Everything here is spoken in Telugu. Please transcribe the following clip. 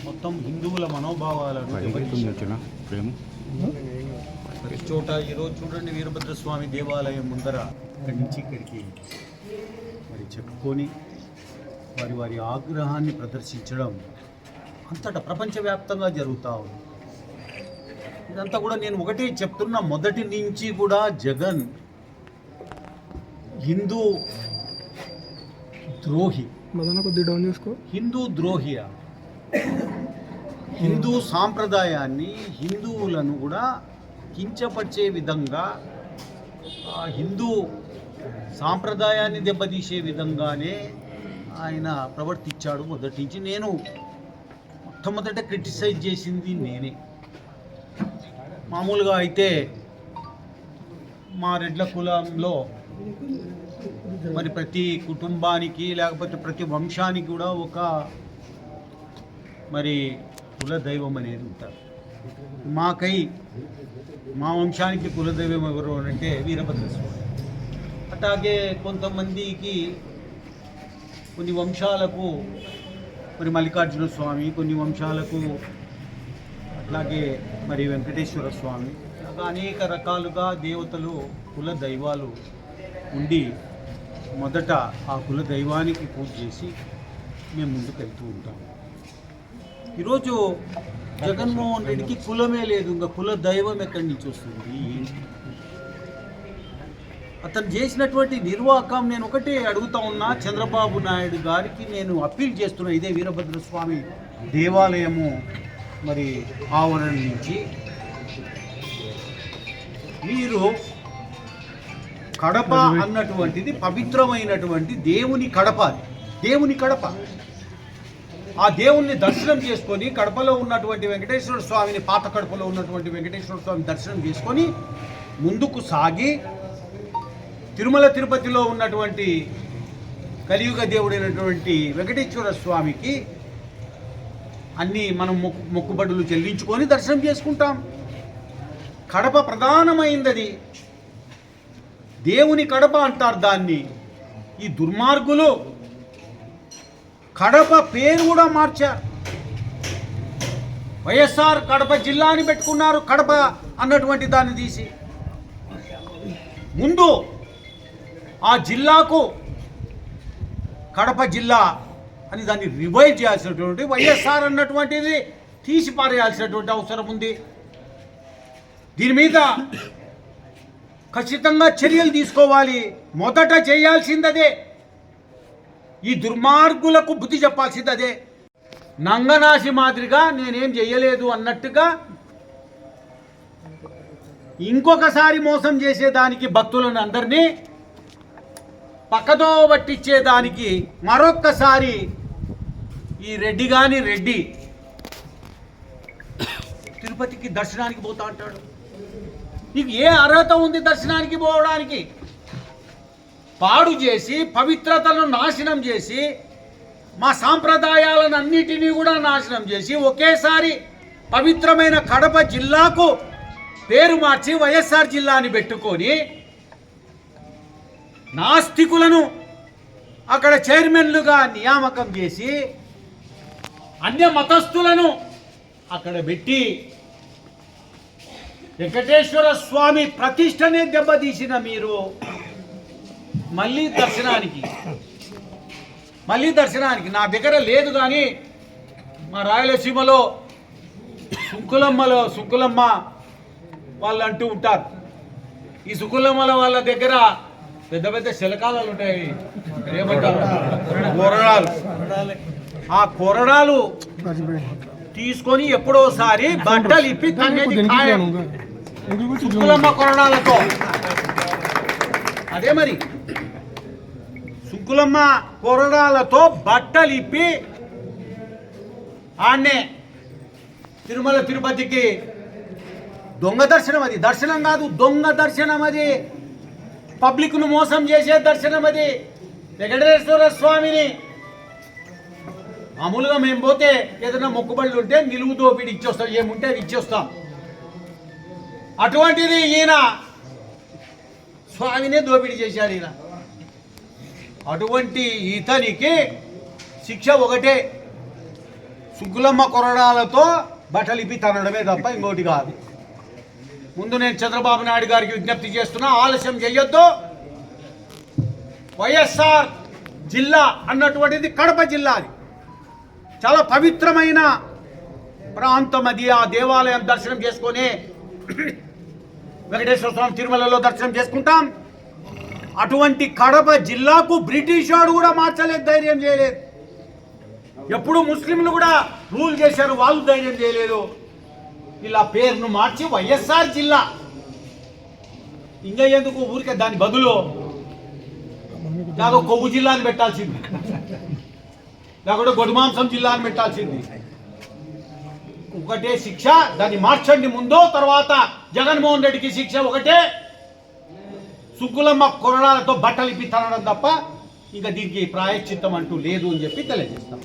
మొత్తం హిందువుల మనోభావాలను ప్రతి చోట ఈరోజు చూడండి వీరభద్రస్వామి దేవాలయం ముందర ఇక్కడి నుంచి ఇక్కడికి మరి చెప్పుకొని వారి వారి ఆగ్రహాన్ని ప్రదర్శించడం అంతటా ప్రపంచవ్యాప్తంగా జరుగుతూ ఉంది. ఇదంతా కూడా నేను ఒకటే చెప్తున్నా, మొదటి నుంచి కూడా జగన్ హిందూ ద్రోహి, హిందూ ద్రోహియా, హిందూ సాంప్రదాయాన్ని హిందువులను కూడా కించపరిచే విధంగా హిందూ సాంప్రదాయాన్ని దెబ్బతీసే విధంగానే ఆయన ప్రవర్తించాడు. మొదటి నుంచి నేను మొట్టమొదట క్రిటిసైజ్ చేసింది నేనే. మామూలుగా అయితే మా రెడ్ల కులంలో మరి ప్రతి కుటుంబానికి లేకపోతే ప్రతి వంశానికి కూడా ఒక మరి కుల దైవం అనేది ఉంటారు. మా వంశానికి కులదైవం ఎవరు అంటే వీరభద్రస్వామి. అట్లాగే కొంతమందికి కొన్ని వంశాలకు మరి మల్లికార్జున స్వామి, కొన్ని వంశాలకు అట్లాగే మరి వెంకటేశ్వర స్వామి, అలా అనేక రకాలుగా దేవతలు కుల దైవాలు ఉండి మొదట ఆ కుల దైవానికి పూజ చేసి మేము ముందుకు వెళ్తూ ఉంటాం. ఈరోజు జగన్మోహన్ రెడ్డికి కులమే లేదు, ఇంకా కుల దైవం ఎక్కడి నుంచి వస్తుంది? అతను చేసినటువంటి నిర్వాహకం నేను ఒకటే అడుగుతా ఉన్నా, చంద్రబాబు నాయుడు గారికి నేను అప్పీల్ చేస్తున్నా. ఇదే వీరభద్రస్వామి దేవాలయము మరి ఆవరణ నుంచి మీరు కడప అన్నటువంటిది పవిత్రమైనటువంటి దేవుని కడప, దేవుని కడప. ఆ దేవుణ్ణి దర్శనం చేసుకొని కడపలో ఉన్నటువంటి వెంకటేశ్వర స్వామిని, పాత కడపలో ఉన్నటువంటి వెంకటేశ్వర స్వామిని దర్శనం చేసుకొని ముందుకు సాగి తిరుమల తిరుపతిలో ఉన్నటువంటి కలియుగ దేవుడైనటువంటి వెంకటేశ్వర స్వామికి అన్నీ మనం మొక్కుబడులు చెల్లించుకొని దర్శనం చేసుకుంటాం. కడప ప్రధానమైంది, దేవుని కడప అంటారు దాన్ని. ఈ దుర్మార్గులు కడప పేరు కూడా మార్చారు. వైఎస్ఆర్ కడప జిల్లా అని పెట్టుకున్నారు, కడప అన్నటువంటి దాన్ని తీసి. ముందు ఆ జిల్లాకు కడప జిల్లా అని దాన్ని రివైవ్ చేయాల్సినటువంటి, వైఎస్ఆర్ అన్నటువంటిది తీసి పారేయాల్సినటువంటి అవసరం ఉంది. దీని మీద ఖచ్చితంగా చర్యలు తీసుకోవాలి. మొదట చేయాల్సిందదే, ఈ దుర్మార్గులకు బుద్ధి చెప్పాల్సింది అదే. నంగనాశి మాదిరిగా నేనేం చెయ్యలేదు అన్నట్టుగా ఇంకొకసారి మోసం చేసేదానికి, భక్తులను అందరినీ పక్కదో పట్టించేదానికి మరొక్కసారి ఈ రెడ్డి గాని రెడ్డి తిరుపతికి దర్శనానికి పోతా అంటాడు. నీకు ఏ అర్హత ఉంది దర్శనానికి పోవడానికి? పాడు చేసి, పవిత్రతలను నాశనం చేసి, మా సాంప్రదాయాలను అన్నిటినీ కూడా నాశనం చేసి, ఒకేసారి పవిత్రమైన కడప జిల్లాకు పేరు మార్చి వైఎస్ఆర్ జిల్లా అని పెట్టుకొని నాస్తికులను అక్కడ చైర్మన్లుగా నియామకం చేసి అన్య మతస్థులను అక్కడ పెట్టి వెంకటేశ్వర స్వామి ప్రతిష్టనే దెబ్బతీసిన మీరు మళ్ళీ దర్శనానికి నా దగ్గర లేదు. కానీ మా రాయలసీమలో సుంకులమ్మ వాళ్ళు అంటూ ఉంటారు. ఈ సుంకులమ్మల వాళ్ళ దగ్గర పెద్ద పెద్ద శిలకాలు ఉంటాయి, ఏమంటారు, కొరడాలు. ఆ కొరడాలు తీసుకొని ఎప్పుడోసారి బట్టలు ఇప్పి సుంకులమ్మ కొరడాలతో. అదే మరి సుంకులమ్మ కొరడాలతో బట్టలు ఇప్పి ఆడనే తిరుమల తిరుపతికి దొంగ దర్శనం. అది దర్శనం కాదు, దొంగ దర్శనం. అది పబ్లిక్ను మోసం చేసే దర్శనం. అది వెంకటేశ్వర స్వామిని మామూలుగా మేము పోతే ఏదైనా మొక్కుబడులు ఉంటే నిలువు దోపిడి ఇచ్చేస్తాం, ఏముంటే అది ఇచ్చేస్తాం. అటువంటిది ఈయన స్వామినే దోపిడీ చేశాడు. ఈయన అటువంటి ఇతనికి శిక్ష ఒకటే, సుగ్గులమ్మ కొరడాలతో బట్టలు ఇప్పి తనడమే తప్ప ఇంకోటి కాదు. ముందు నేను చంద్రబాబు నాయుడు గారికి విజ్ఞప్తి చేస్తున్నా, ఆలస్యం చేయొద్దు. వైఎస్ఆర్ జిల్లా అన్నటువంటిది కడప జిల్లా, అది చాలా పవిత్రమైన ప్రాంతం. అది ఆ దేవాలయం దర్శనం చేసుకొని వెంకటేశ్వర స్వామి తిరుమలలో దర్శనం చేసుకుంటాం. అటువంటి కడప జిల్లాకు బ్రిటిష్ వాడు కూడా మార్చలేదు, ధైర్యం చేయలేదు. ఎప్పుడు ముస్లింలు కూడా రూల్ చేశారు, వాళ్ళు ధైర్యం చేయలేదు. ఇలా పేరును మార్చి వైఎస్ఆర్ జిల్లా. ఇంకా ఎందుకు ఊరికే దాని బదులు నాకు కొవ్వు జిల్లా అని పెట్టాల్సింది, లేకపోతే గొడ్డుమాంసం జిల్లా అని పెట్టాల్సింది. ఒకటే శిక్ష, దాన్ని మార్చండి ముందు, తర్వాత జగన్మోహన్ రెడ్డికి శిక్ష ఒకటే, సుగ్గులమ్మ కొరడాలతో బట్టలు ఇప్పి తనడం తప్ప ఇంకా దీనికి ప్రాయశ్చిత్తం అంటూ లేదు అని చెప్పి తెలియజేస్తాం.